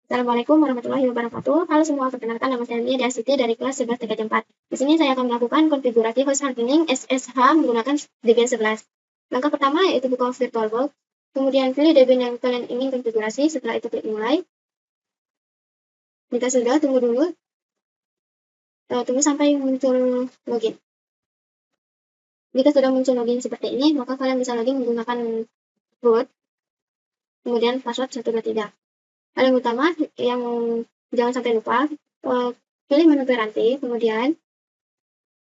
Assalamualaikum warahmatullahi wabarakatuh. Halo semua, perkenalkan nama saya Nia Astuti dari kelas 11-4. Di sini saya akan melakukan konfigurasi host hardening SSH menggunakan Debian 11. Langkah pertama yaitu buka VirtualBox, kemudian pilih Debian yang kalian ingin konfigurasi, setelah itu klik mulai. Jika sudah, tunggu dulu. Tunggu sampai muncul login. Jika sudah muncul login seperti ini, maka kalian bisa login menggunakan root, kemudian password 123. Hal yang utama yang jangan sampai lupa, pilih menu piranti, kemudian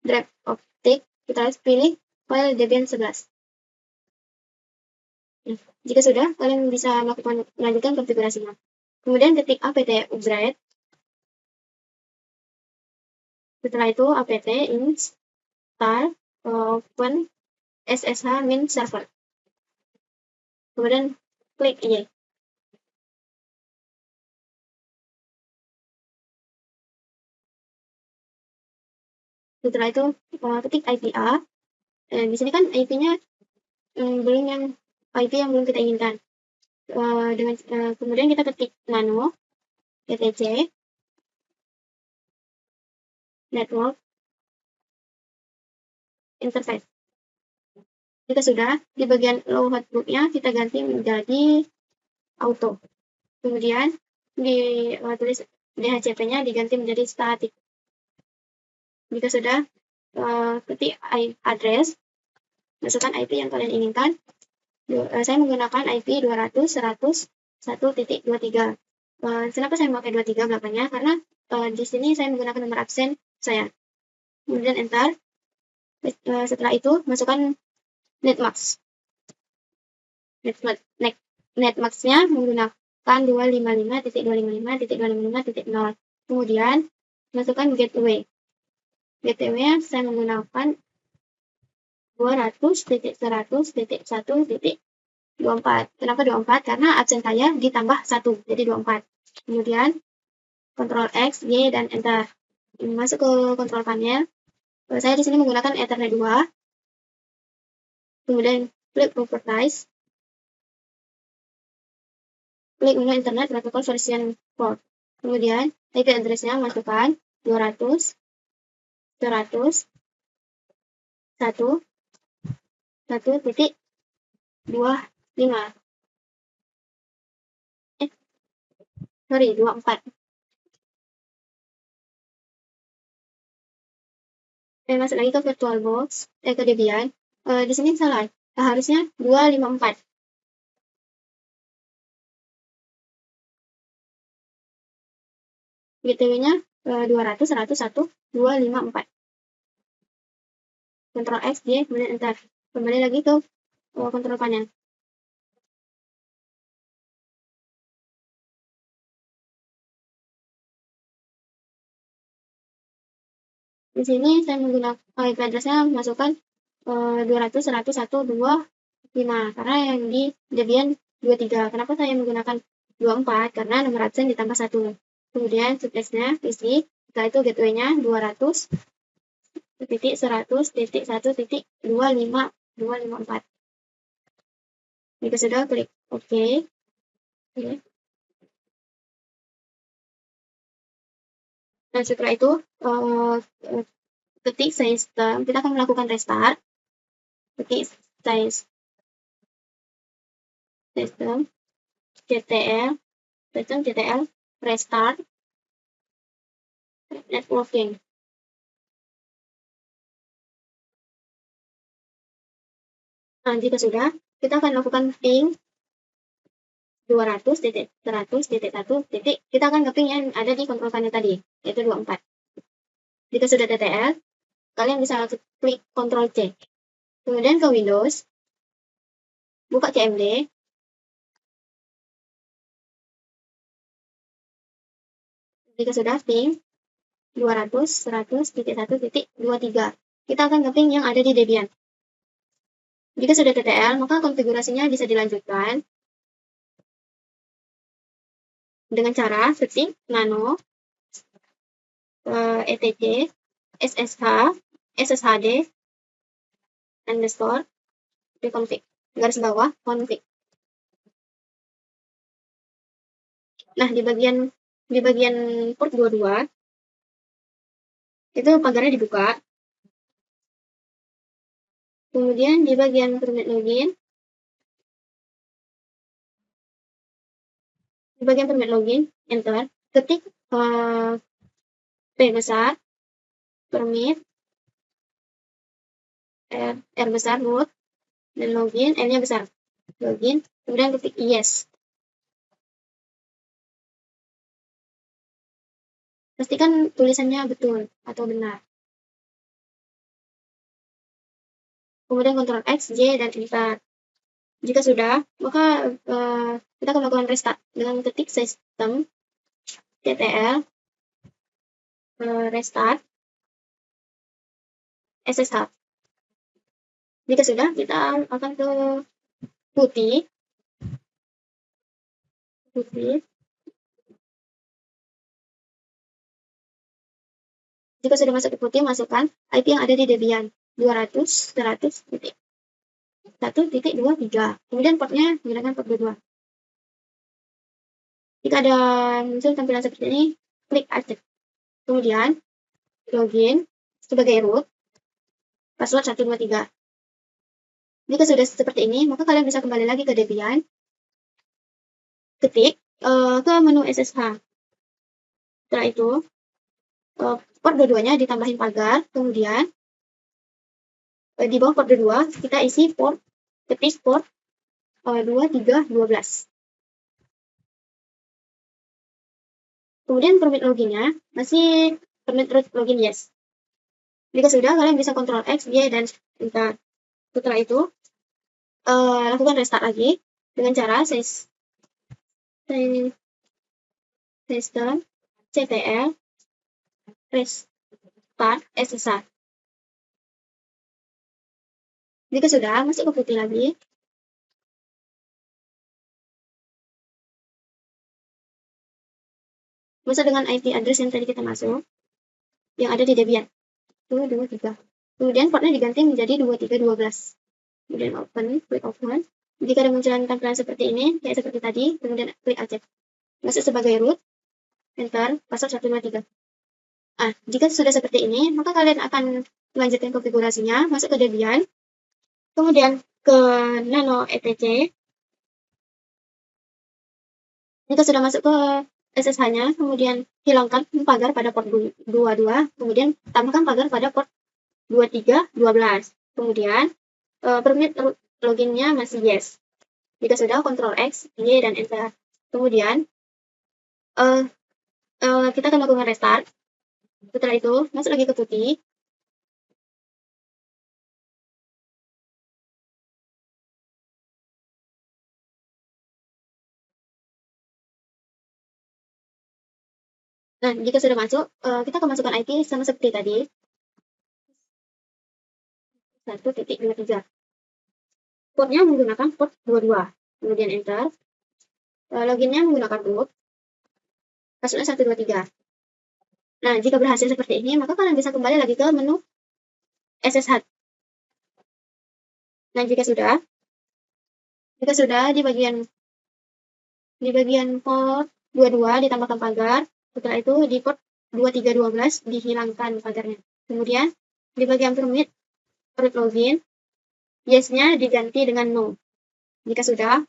drive optik, kita pilih file Debian 11. Jika sudah, kalian bisa melanjutkan konfigurasinya. Kemudian ketik apt upgrade. Setelah itu apt install open ssh min server. Kemudian klik Y. Setelah itu ketik IPA. Di sini kan IP-nya belum yang IP yang belum kita inginkan. Kemudian kita ketik nano etc network interface. Jika sudah, di bagian low hotbook-nya kita ganti menjadi auto. Kemudian di tulis DHCP-nya diganti menjadi static. Jika sudah, ketik address, masukkan IP yang kalian inginkan. Saya menggunakan IP 200.100.1.23. Kenapa saya memakai 23 belakangnya? Karena di sini saya menggunakan nomor absen saya. Kemudian enter. Setelah itu masukkan netmask. Netmask-nya menggunakan 255.255.255.0. Kemudian masukkan gateway. Gateway-nya saya menggunakan 200.100.1.24. Kenapa 24? Karena absen saya ditambah 1, jadi 24. Kemudian Ctrl X, Y, dan Enter. Masuk ke kontrol panel. Saya di sini menggunakan Ethernet 2. Kemudian klik Properties. Klik menu Internet Protocol Version 4. Kemudian IP address-nya masukkan 200, 100, 1.25. Sorry, 24. Masuk lagi ke VirtualBox, ke Debian. Di sini salah. Harusnya 254. GTW-nya 200, 100, 1, 254. Ctrl X, Y, kemudian Enter. Kembali lagi ke kontrol panel. Di sini saya menggunakan IP address-nya masukkan 200, 100, 1, 25. Karena yang di Debian 23. Kenapa saya menggunakan 24? Karena nomor absen ditambah 1. Kemudian subnetnya isi. Setelah itu gateway-nya 200.100.1.254. Jika sudah, klik OK. Dan setelah itu, ketik system, kita akan melakukan restart. Ketik system ctl restart networking. Nah, jika sudah, kita akan lakukan ping 200.100.1. Kita akan ke ping yang ada di kontrol panel tadi, yaitu 24. Jika sudah TTL, kalian bisa langsung klik Ctrl C. Kemudian ke Windows, buka CMD. Jika sudah ping 200.100.1.23. Kita akan ke ping yang ada di Debian. Jika sudah TTL, maka konfigurasinya bisa dilanjutkan dengan cara ketik nano etc sshd underscore reconfig garis bawah config. Nah, di bagian port 22 itu pagarnya dibuka. Kemudian di bagian permit login, enter, ketik P besar, permit, R besar, root, dan login, N-nya besar, login, kemudian ketik yes. Pastikan tulisannya betul atau benar. Kemudian Ctrl X, Y, dan enter. Jika sudah, maka kita akan melakukan restart dengan ketik sistem TTL restart SSH. Jika sudah, kita akan ke putih. Jika sudah masuk ke putih, masukkan IP yang ada di Debian 200.100.1.23. Kemudian portnya menggunakan port 22. Jika ada muncul tampilan seperti ini, klik accept. Kemudian login sebagai root, password 123. Jika sudah seperti ini, maka kalian bisa kembali lagi ke Debian, ketik ke menu SSH. Setelah itu, port 22-nya ditambahin pagar, kemudian di bawah port 22 kita isi ketik port 2312. Kemudian permit loginnya masih permit root login yes. Jika sudah, kalian bisa Ctrl X, Y, dan enter. Setelah itu, lakukan restart lagi dengan cara system ctl restart SSH. Jika sudah, masuk ke putih lagi. Masuk dengan IP address yang tadi kita masuk, yang ada di Debian. 223. Kemudian portnya diganti menjadi 2312. Kemudian klik open. Jika ada munculan tampilan seperti ini, kayak seperti tadi, kemudian klik accept. Masuk sebagai root, enter, password 123. Jika sudah seperti ini, maka kalian akan melanjutkan konfigurasinya, masuk ke Debian, kemudian ke nano etc. Jika sudah masuk ke SSH-nya, kemudian hilangkan pagar pada port 22, kemudian tambahkan pagar pada port 2312. Kemudian permit loginnya masih yes. Jika sudah, Ctrl X, Y, dan enter. Kemudian kita akan melakukan restart. Setelah itu, masuk lagi ke putih. Nah, jika sudah masuk, kita akan masukkan IP sama seperti tadi. 1.23. Portnya menggunakan port 22. Kemudian enter. Loginnya menggunakan root. Passwordnya 123. Nah, jika berhasil seperti ini, maka kalian bisa kembali lagi ke menu SSH. Nah, jika sudah di bagian port 22 ditambahkan pagar, setelah itu di port 2312 dihilangkan pagarnya. Kemudian di bagian permit root login, yes-nya diganti dengan no. Jika sudah,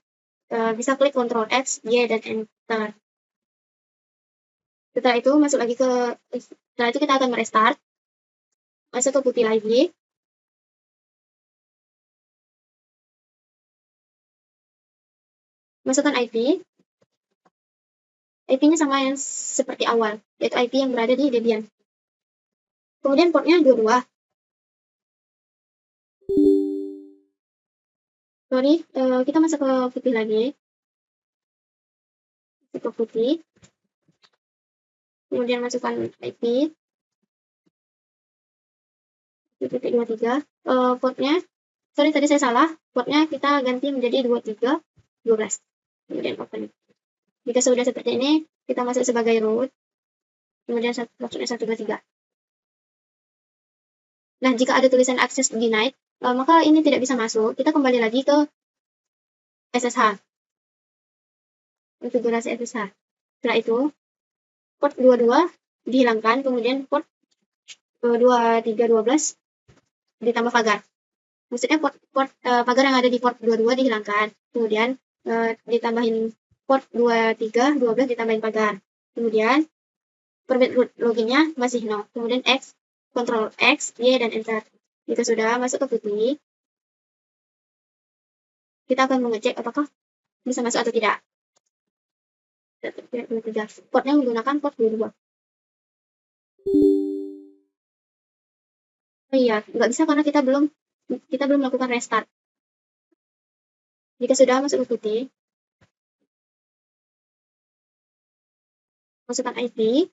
bisa klik Ctrl X, Y, dan enter. Setelah itu kita akan merestart. Masuk ke putih lagi. Masukkan IP. IP-nya sama yang seperti awal, yaitu IP yang berada di Debian. Kemudian portnya 22. Sorry, kita masuk ke putih lagi. Masuk ke putih. Kemudian masukkan IP. 23. Portnya, sorry tadi saya salah. Portnya kita ganti menjadi 2312. Kemudian open. Jika sudah seperti ini, kita masuk sebagai root. Kemudian passwordnya 123. Nah, jika ada tulisan access denied, maka ini tidak bisa masuk. Kita kembali lagi ke SSH. Konfigurasi SSH. Setelah itu, port 22 dihilangkan, kemudian port 2312 ditambah pagar. Maksudnya pagar yang ada di port 22 dihilangkan, kemudian ditambahin port 2312 ditambahin pagar. Kemudian permit root loginnya masih 0. Kemudian X, Ctrl X, Y, dan Enter. Jika sudah masuk ke putih, kita akan mengecek apakah bisa masuk atau tidak. Portnya menggunakan port 22. Oh iya, nggak bisa karena kita belum melakukan restart. Jika sudah masuk ke putih, masukkan IP,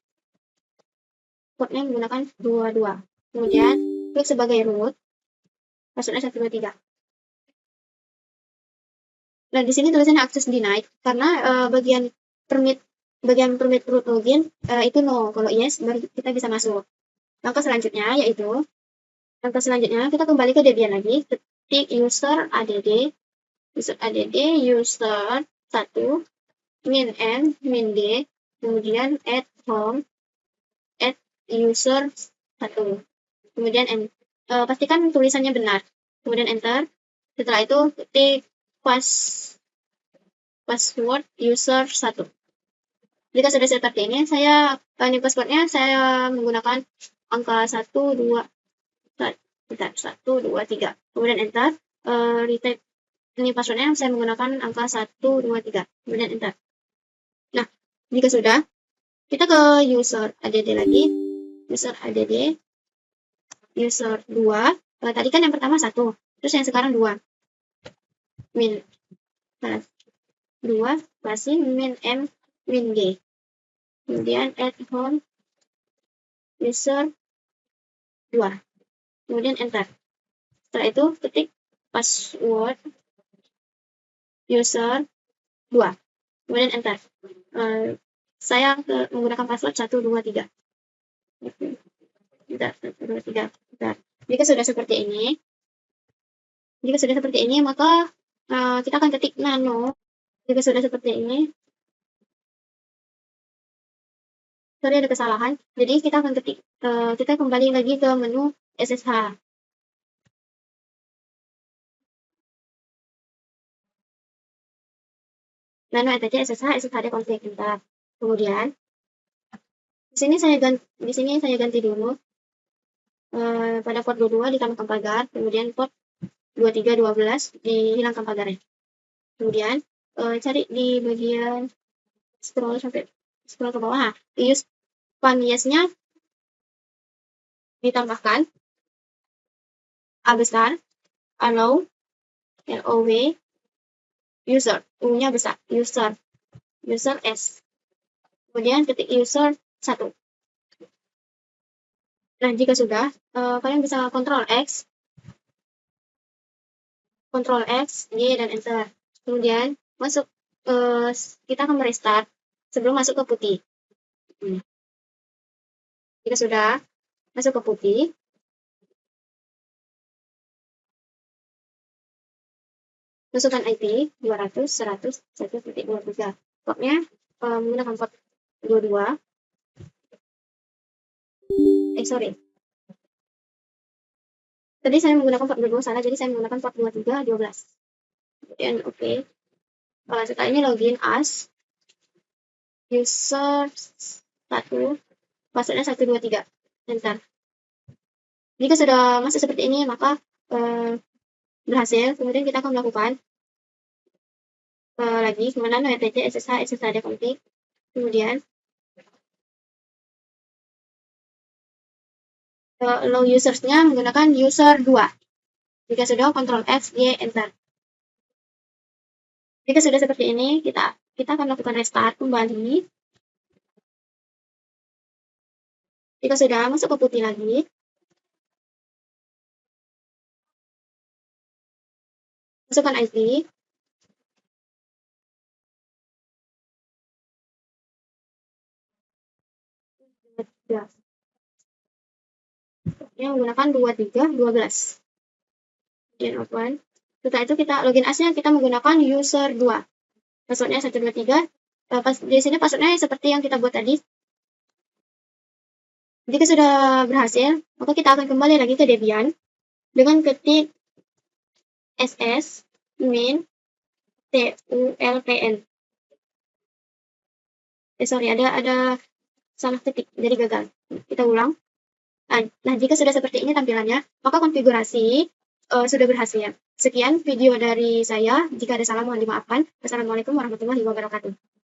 portnya menggunakan 22. Kemudian klik sebagai root, passwordnya 123. Nah, di sini tulisannya access denied karena bagian permit root login itu no. Kalau yes, baru kita bisa masuk. Langkah selanjutnya kita kembali ke Debian lagi, ketik user add user 1 min n min d, kemudian add home add user 1, kemudian pastikan tulisannya benar, kemudian enter. Setelah itu ketik password user 1. Jika sudah seperti ini, ini passwordnya saya menggunakan angka 1, 2, 3. Kemudian enter. Retype ini passwordnya saya menggunakan angka 1, 2, 3. Kemudian enter. Nah, jika sudah, kita ke user add lagi. User add, user 2. Tadi kan yang pertama 1, terus yang sekarang 2. Min 2 masih min m min d. Kemudian add home user 2. Kemudian enter. Setelah itu ketik password user 2. Kemudian enter. Saya menggunakan password 1, 2, 3. Bentar, 1, 2, 3. Bentar. Jika sudah seperti ini, maka kita akan ketik nano. Jika sudah seperti ini, sorry ada kesalahan. Jadi kita akan ketik, kita kembali lagi ke menu SSH. Nano etc SSH ada config enter. Kemudian di sini saya ganti dulu pada port 22 ditambahkan pagar, kemudian port 2312 dihilangkan pagarnya. Kemudian cari di bagian scroll ke bawah. Use paniyesnya ditambahkan A besar, allow, LOW, user, U-nya besar, user S. Kemudian ketik user 1. Nah, jika sudah, kalian bisa Ctrl X, Y, dan enter. Kemudian masuk, kita akan merestart sebelum masuk ke putih. Jika sudah masuk ke putih, masukkan IP 200.100.1.23. Portnya menggunakan port 22. Sorry. Tadi saya menggunakan port 22 salah, jadi saya menggunakan port 2312. Kemudian oke. Setelah ini login as user 1, passwordnya 123. Enter. Jika sudah masuk seperti ini, maka berhasil. Kemudian kita akan melakukan lagi kemudian etc SSH ada config. Kemudian allow usersnya menggunakan user 2. Jika sudah, Ctrl X, Y, enter. Jika sudah seperti ini, kita akan melakukan restart kembali. Jika sudah masuk ke putih lagi, masukkan IP. Yang menggunakan 2312. Kemudian open. Setelah itu kita login as-nya kita menggunakan user 2. Passwordnya 123. Pas di sini passwordnya seperti yang kita buat tadi. Jika sudah berhasil, maka kita akan kembali lagi ke Debian dengan ketik ss min tulpn. Sorry, ada salah ketik, jadi gagal. Kita ulang. Nah, jika sudah seperti ini tampilannya, maka konfigurasi sudah berhasil. Sekian video dari saya. Jika ada salah mohon dimaafkan. Wassalamualaikum warahmatullahi wabarakatuh.